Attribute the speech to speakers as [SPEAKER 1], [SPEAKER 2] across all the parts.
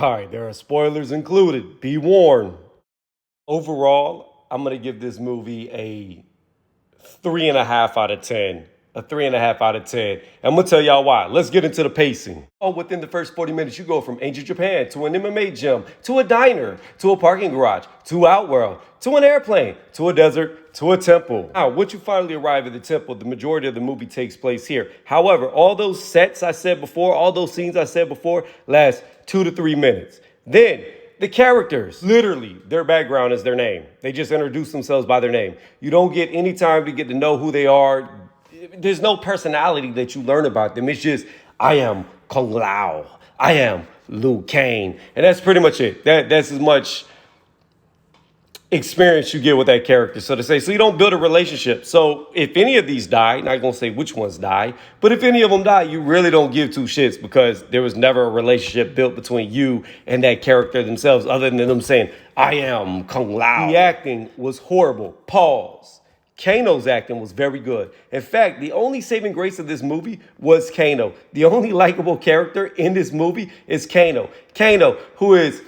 [SPEAKER 1] All right, there are spoilers included. Be warned. Overall, I'm going to give this movie a 3.5 out of 10. A 3.5 out of 10. I'm going to tell y'all why. Let's get into the pacing. Oh, within the first 40 minutes, you go from ancient Japan to an MMA gym, to a diner, to a parking garage, to Outworld, to an airplane, to a desert, to a temple. Now, once you finally arrive at the temple, the majority of the movie takes place here. However, all those sets I said before, all those scenes I said before, last 2 to 3 minutes. Then, the characters, literally, their background is their name. They just introduce themselves by their name. You don't get any time to get to know who they are. There's no personality that you learn about them. It's just, I am Kung Lao. I am Liu Kang. And that's pretty much it. That's as much experience you get with that character, so to say. So you don't build a relationship. So if any of these die, not gonna say which ones die, but if any of them die, you really don't give two shits because there was never a relationship built between you and that character themselves, other than them saying, I am Kung Lao. The acting was horrible. Pause. Kano's acting was very good. In fact, the only saving grace of this movie was Kano. The only likable character in this movie is Kano. Kano, who is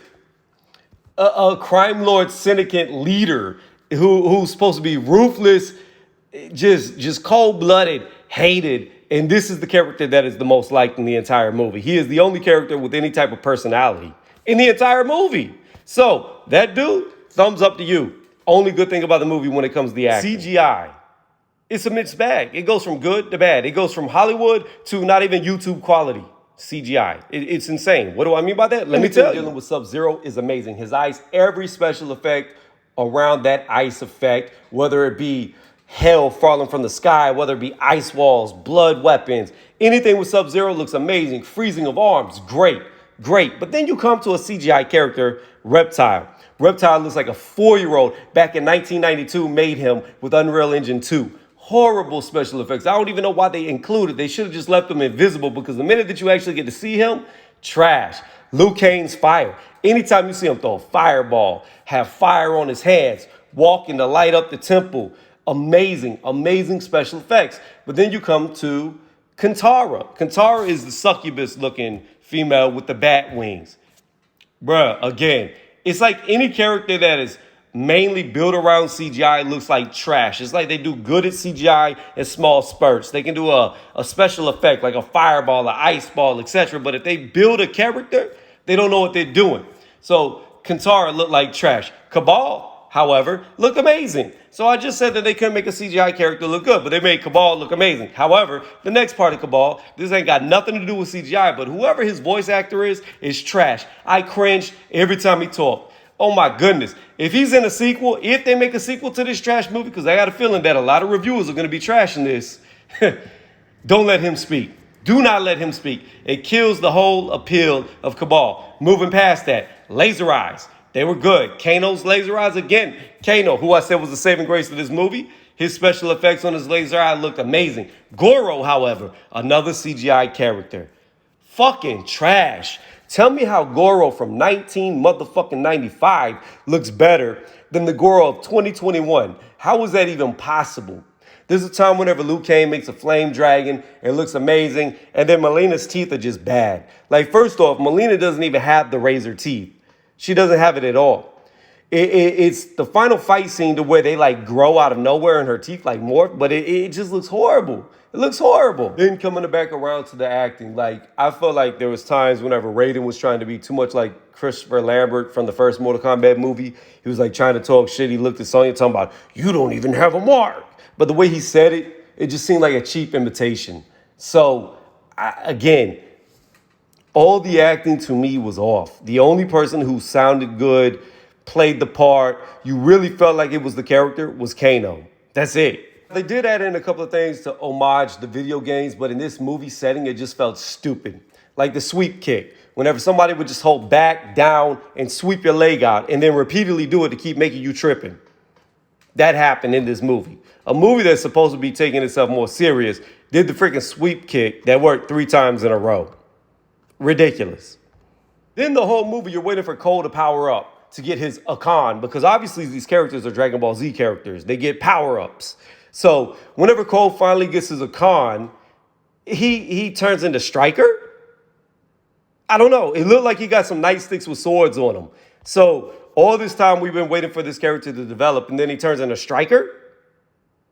[SPEAKER 1] a crime lord syndicate leader who's supposed to be ruthless, just cold-blooded, hated. And this is the character that is the most liked in the entire movie. He is the only character with any type of personality in the entire movie. So that dude, thumbs up to you. Only good thing about the movie when it comes to the acting. CGI. It's a mixed bag. It goes from good to bad. It goes from Hollywood to not even YouTube quality. CGI. It's insane. What do I mean by that? Let me tell you. Dealing with Sub-Zero is amazing. His ice, every special effect around that ice effect, whether it be hell falling from the sky, whether it be ice walls, blood weapons, anything with Sub-Zero looks amazing. Freezing of arms, great, great. But then you come to a CGI character, Reptile. Reptile looks like a 4-year-old back in 1992 made him with Unreal Engine 2. Horrible special effects. I don't even know why they included. They should have just left him invisible because the minute that you actually get to see him, trash. Liu Kang's fire. Anytime you see him throw a fireball, have fire on his hands, walking to light up the temple, amazing, amazing special effects. But then you come to Kantara. Kantara is the succubus looking female with the bat wings. Bruh, again, it's like any character that is mainly built around CGI looks like trash. It's like they do good at CGI in small spurts. They can do a special effect like a fireball, an ice ball, etc. But if they build a character, they don't know what they're doing. So Kantara looked like trash. Cabal, however, looked amazing. So I just said that they couldn't make a CGI character look good, but they made Cabal look amazing. However, the next part of Cabal, this ain't got nothing to do with CGI, but whoever his voice actor is trash. I cringe every time he talks. Oh my goodness. If he's in a sequel, if they make a sequel to this trash movie, because I got a feeling that a lot of reviewers are going to be trashing this, don't let him speak. Do not let him speak. It kills the whole appeal of Cabal. Moving past that, laser eyes. They were good. Kano's laser eyes, again. Kano, who I said was the saving grace of this movie, his special effects on his laser eye looked amazing. Goro, however, another CGI character. Fucking trash. Tell me how Goro from 1995 looks better than the Goro of 2021. How is that even possible? There's a time whenever Liu Kang makes a flame dragon, it looks amazing, and then Melina's teeth are just bad. Like, first off, Melina doesn't even have the razor teeth. She doesn't have it at all. It's the final fight scene to where they like grow out of nowhere and her teeth like morph, but it just looks horrible. It looks horrible. Then coming back around to the acting, like I felt like there was times whenever Raiden was trying to be too much like Christopher Lambert from the first Mortal Kombat movie. He was like trying to talk shit. He looked at Sonya talking about, you don't even have a mark. But the way he said it, it just seemed like a cheap imitation. So again, all the acting to me was off. The only person who sounded good, played the part, you really felt like it was the character, was Kano. That's it. They did add in a couple of things to homage the video games, but in this movie setting, it just felt stupid. Like the sweep kick. Whenever somebody would just hold back, down, and sweep your leg out, and then repeatedly do it to keep making you tripping. That happened in this movie. A movie that's supposed to be taking itself more serious did the freaking sweep kick that worked 3 times in a row. Ridiculous. Then the whole movie, you're waiting for Cole to power up to get his Akan, because obviously these characters are Dragon Ball Z characters. They get power-ups. So whenever Cole finally gets his Akan, he turns into Striker. I don't know. It looked like he got some nightsticks with swords on him. So all this time we've been waiting for this character to develop, and then he turns into a striker?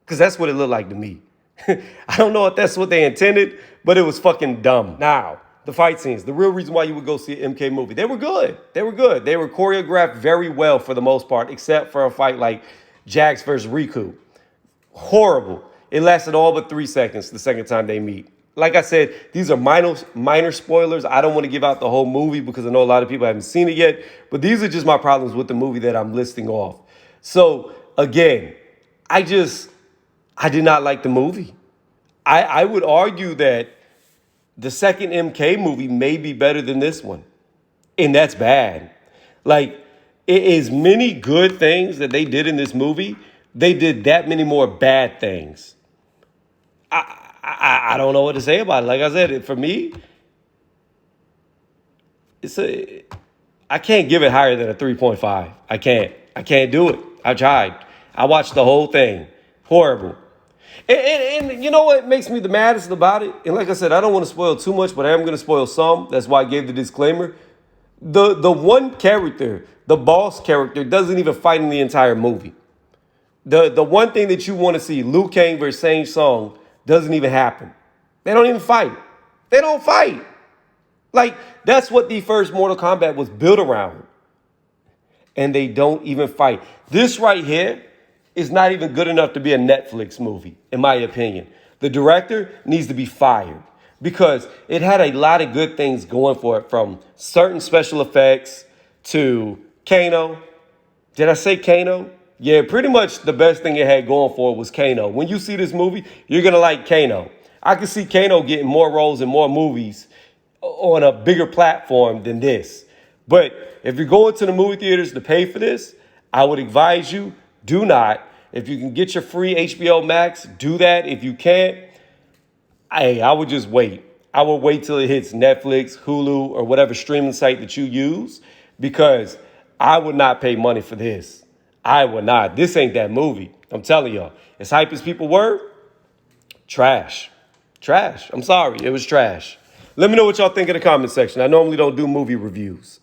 [SPEAKER 1] Because that's what it looked like to me. I don't know if that's what they intended, but it was fucking dumb. Now, the fight scenes, the real reason why you would go see an MK movie, they were good. They were good. They were choreographed very well for the most part, except for a fight like Jax versus Riku. Horrible. It lasted all but 3 seconds the second time they meet. Like I said, these are minor spoilers. I don't want to give out the whole movie because I know a lot of people haven't seen it yet, but these are just my problems with the movie that I'm listing off. So again, I did not like the movie. I would argue that the second MK movie may be better than this one. And that's bad. Like, it is many good things that they did in this movie. They did that many more bad things. I don't know what to say about it. Like I said, for me, I can't give it higher than a 3.5. I can't do it. I tried. I watched the whole thing. Horrible. And you know what makes me the maddest about it? And like I said, I don't want to spoil too much, but I am going to spoil some. That's why I gave the disclaimer. The one character, the boss character, doesn't even fight in the entire movie. The one thing that you want to see, Liu Kang versus Shang Tsung, doesn't even happen. They don't even fight. They don't fight. Like, that's what the first Mortal Kombat was built around. And they don't even fight. This right here is not even good enough to be a Netflix movie, in my opinion. The director needs to be fired because it had a lot of good things going for it, from certain special effects to Kano. Did I say Kano? Yeah, pretty much the best thing it had going for it was Kano. When you see this movie, you're going to like Kano. I can see Kano getting more roles in more movies on a bigger platform than this. But if you're going to the movie theaters to pay for this, I would advise you, do not. If you can get your free HBO Max, do that. If you can't, I would just wait. I would wait till it hits Netflix, Hulu, or whatever streaming site that you use, because I would not pay money for this. I would not. This ain't that movie. I'm telling y'all. As hype as people were, trash. Trash. I'm sorry. It was trash. Let me know what y'all think in the comment section. I normally don't do movie reviews.